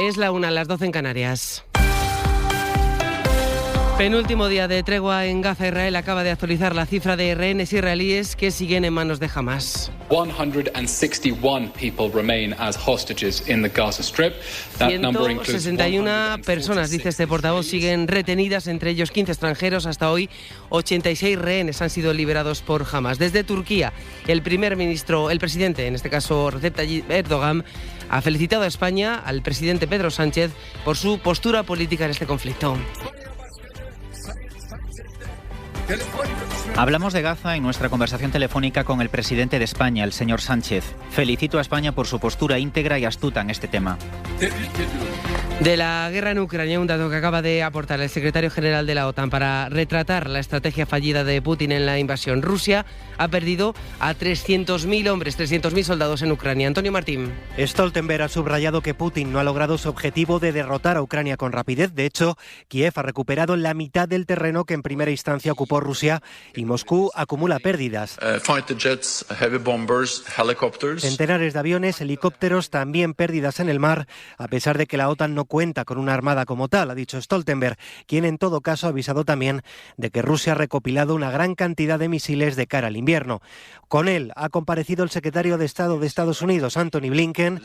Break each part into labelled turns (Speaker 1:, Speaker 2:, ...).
Speaker 1: Es la 1, las 12 en Canarias. Penúltimo día de tregua en Gaza. Israel acaba de actualizar la cifra de rehenes israelíes que siguen en manos de Hamas.
Speaker 2: 161 people remain as hostages in the Gaza Strip.
Speaker 1: 161 personas, dice este portavoz, siguen retenidas, entre ellos 15 extranjeros. Hasta hoy, 86 rehenes han sido liberados por Hamas. Desde Turquía, el presidente, en este caso Recep Tayyip Erdogan, ha felicitado a España, al presidente Pedro Sánchez, por su postura política en este conflicto.
Speaker 3: Hablamos de Gaza en nuestra conversación telefónica con el presidente de España, el señor Sánchez. Felicito a España por su postura íntegra y astuta en este tema.
Speaker 1: De la guerra en Ucrania, un dato que acaba de aportar el secretario general de la OTAN para retratar la estrategia fallida de Putin en la invasión. Rusia ha perdido a 300.000 hombres, 300.000 soldados en Ucrania. Antonio Martín.
Speaker 4: Stoltenberg ha subrayado que Putin no ha logrado su objetivo de derrotar a Ucrania con rapidez. De hecho, Kiev ha recuperado la mitad del terreno que en primera instancia ocupó Rusia y Moscú acumula pérdidas. Centenares de aviones, helicópteros, también pérdidas en el mar, a pesar de que la OTAN no cuenta con una armada como tal, ha dicho Stoltenberg, quien en todo caso ha avisado también de que Rusia ha recopilado una gran cantidad de misiles de cara al invierno. Con él ha comparecido el secretario de Estado de Estados Unidos, Antony Blinken,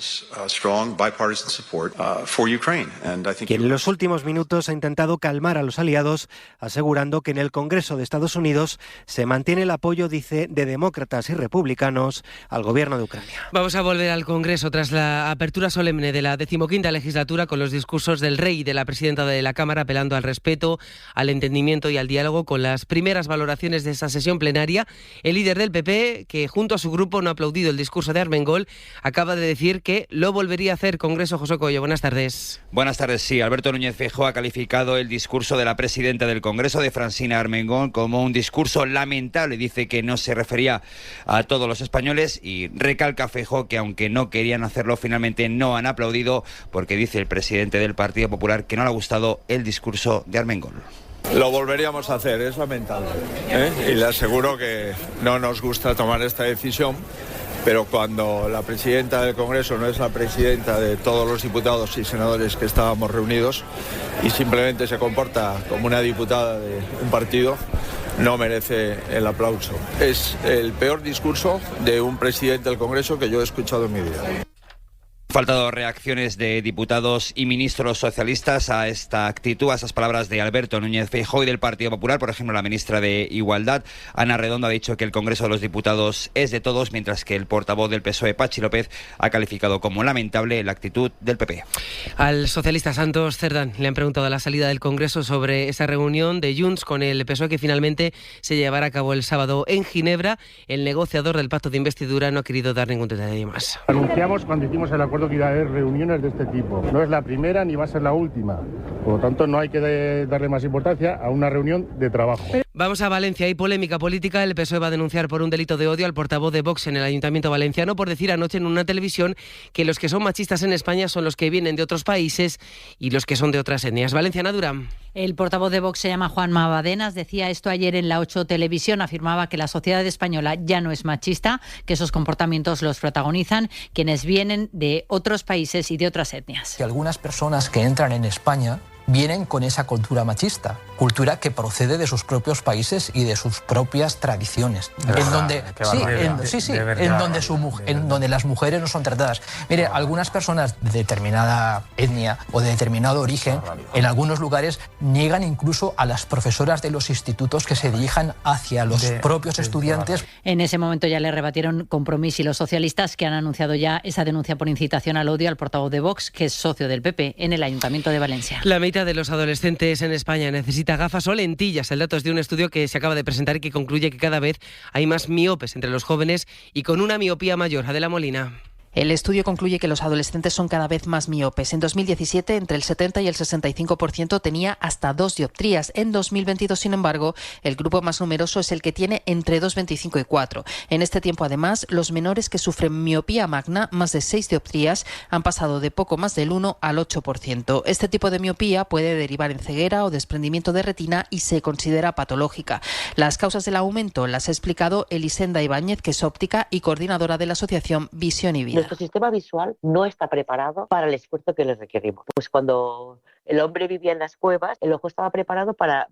Speaker 4: quien en los últimos minutos ha intentado calmar a los aliados, asegurando que en el Congreso de Estados Unidos se mantiene el apoyo, dice, de demócratas y republicanos al gobierno de Ucrania.
Speaker 1: Vamos a volver al Congreso tras la apertura solemne de la 15ª legislatura, con los discursos del rey y de la presidenta de la Cámara apelando al respeto, al entendimiento y al diálogo. Con las primeras valoraciones de esta sesión plenaria, el líder del PP, que junto a su grupo no ha aplaudido el discurso de Armengol, acaba de decir que lo volvería a hacer. Congreso, José Coello, buenas tardes.
Speaker 5: Buenas tardes, sí. Alberto Núñez Feijóo ha calificado el discurso de la presidenta del Congreso, de Francina Armengol, como un discurso lamentable. Dice que no se refería a todos los españoles y recalca Feijóo que aunque no querían hacerlo, finalmente no han aplaudido, porque dice el presidente del Partido Popular que no le ha gustado el discurso de Armengol.
Speaker 6: Lo volveríamos a hacer, es lamentable, y le aseguro que no nos gusta tomar esta decisión, pero cuando la presidenta del Congreso no es la presidenta de todos los diputados y senadores que estábamos reunidos y simplemente se comporta como una diputada de un partido, no merece el aplauso. Es el peor discurso de un presidente del Congreso que yo he escuchado en mi vida.
Speaker 5: Faltado reacciones de diputados y ministros socialistas a esta actitud, a esas palabras de Alberto Núñez Feijóo y del Partido Popular. Por ejemplo, la ministra de Igualdad, Ana Redondo, ha dicho que el Congreso de los Diputados es de todos, mientras que el portavoz del PSOE, Patxi López, ha calificado como lamentable la actitud del PP.
Speaker 1: Al socialista Santos Cerdán le han preguntado a la salida del Congreso sobre esa reunión de Junts con el PSOE que finalmente se llevará a cabo el sábado en Ginebra. El negociador del pacto de investidura no ha querido dar ningún detalle más.
Speaker 7: Anunciamos cuando hicimos el acuerdo que iba a haber reuniones de este tipo. No es la primera ni va a ser la última. Por lo tanto, no hay que darle más importancia a una reunión de trabajo.
Speaker 1: Vamos a Valencia. Hay polémica política. El PSOE va a denunciar por un delito de odio al portavoz de Vox en el Ayuntamiento valenciano por decir anoche en una televisión que los que son machistas en España son los que vienen de otros países y los que son de otras etnias. Valenciana Durán.
Speaker 8: El portavoz de Vox se llama Juan Mabadenas, decía esto ayer en la 8 Televisión, afirmaba que la sociedad española ya no es machista, que esos comportamientos los protagonizan quienes vienen de otros países y de otras etnias.
Speaker 9: Que algunas personas que entran en España vienen con esa cultura machista, cultura que procede de sus propios países y de sus propias tradiciones, en donde las mujeres no son tratadas. Mire, algunas personas de determinada etnia o de determinado origen, en algunos lugares niegan incluso a las profesoras de los institutos que se dirijan hacia los propios estudiantes.
Speaker 8: En ese momento ya le rebatieron Compromís y los socialistas, que han anunciado ya esa denuncia por incitación al odio al portavoz de Vox, que es socio del PP en el Ayuntamiento de Valencia.
Speaker 1: La mitad de los adolescentes en España necesita gafas o lentillas. El dato es de un estudio que se acaba de presentar y que concluye que cada vez hay más miopes entre los jóvenes y con una miopía mayor. Adela Molina.
Speaker 10: El estudio concluye que los adolescentes son cada vez más miopes. En 2017, entre el 70 y el 65% tenía hasta 2 dioptrías. En 2022, sin embargo, el grupo más numeroso es el que tiene entre 2,25 y 4. En este tiempo, además, los menores que sufren miopía magna, más de 6 dioptrías, han pasado de poco más del 1 al 8%. Este tipo de miopía puede derivar en ceguera o desprendimiento de retina y se considera patológica. Las causas del aumento las ha explicado Elisenda Ibáñez, que es óptica y coordinadora de la asociación Visión y Vida.
Speaker 11: nuestro sistema visual no está preparado para el esfuerzo que le requerimos. Pues cuando el hombre vivía en las cuevas, el ojo estaba preparado para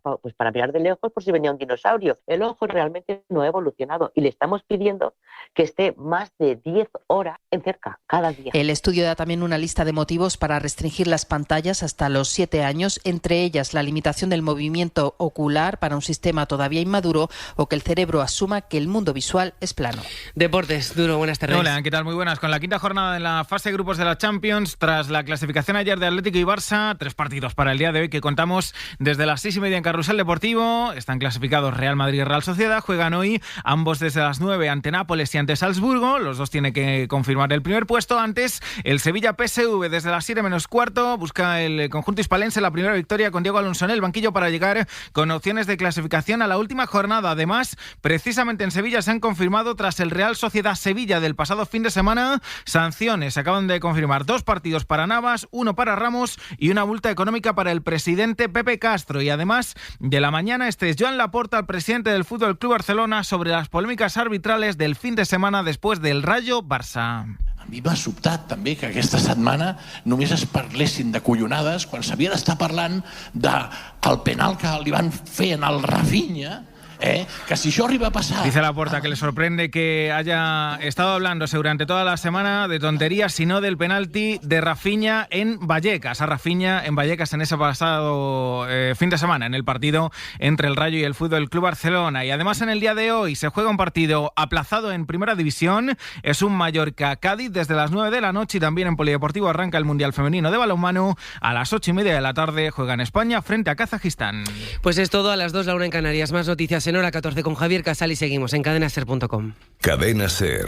Speaker 11: mirar de lejos por si venía un dinosaurio. El ojo realmente no ha evolucionado y le estamos pidiendo que esté más de 10 horas en cerca cada día.
Speaker 10: El estudio da también una lista de motivos para restringir las pantallas hasta los 7 años, entre ellas la limitación del movimiento ocular para un sistema todavía inmaduro o que el cerebro asuma que el mundo visual es plano.
Speaker 1: Deportes, Duro, buenas tardes.
Speaker 12: Hola, ¿qué tal? Muy buenas. Con la quinta jornada en la fase de grupos de la Champions, tras la clasificación ayer de Atlético y Barça, 3 partidos para el día de hoy que contamos desde las 6:30 en Carrusel Deportivo. Están clasificados Real Madrid y Real Sociedad. Juegan hoy ambos desde las 9 ante Nápoles y ante Salzburgo. Los dos tienen que confirmar el primer puesto. Antes, el Sevilla-PSV desde las 7 menos cuarto. Busca el conjunto hispalense la primera victoria con Diego Alonso en el banquillo para llegar con opciones de clasificación a la última jornada. Además, precisamente en Sevilla se han confirmado, tras el Real Sociedad-Sevilla del pasado fin de semana, sanciones. Se acaban de confirmar 2 partidos para Navas, 1 para Ramos y una multa económica para el presidente Pepe Castro. Y además de la mañana, este es Joan Laporta, el presidente del Fútbol Club Barcelona, sobre las polémicas arbitrales del fin de semana después del Rayo-Barça.
Speaker 13: A mi m'ha sobtat també que aquesta setmana només es parlessin de collonades quan s'havia d'estar parlant del penal que li van fer al Rafinha. Que si això arriba a pasar...
Speaker 12: Dice Laporta que le sorprende que haya estado hablándose durante toda la semana de tonterías, sino del penalti de Rafinha en Vallecas. A Rafinha en Vallecas en ese pasado fin de semana, en el partido entre el Rayo y el Fútbol Club Barcelona. Y además en el día de hoy se juega un partido aplazado en Primera División. Es un Mallorca-Cádiz desde las 9 de la noche, y también en Polideportivo arranca el Mundial Femenino de Balonmano. A las 8:30 de la tarde juega en España frente a Kazajistán.
Speaker 1: Pues es todo, a las 2 la 1 en Canarias. Más noticias en Hora 14 con Javier Casal y seguimos en cadenaser.com.
Speaker 14: Cadena Ser.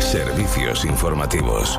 Speaker 14: Servicios informativos.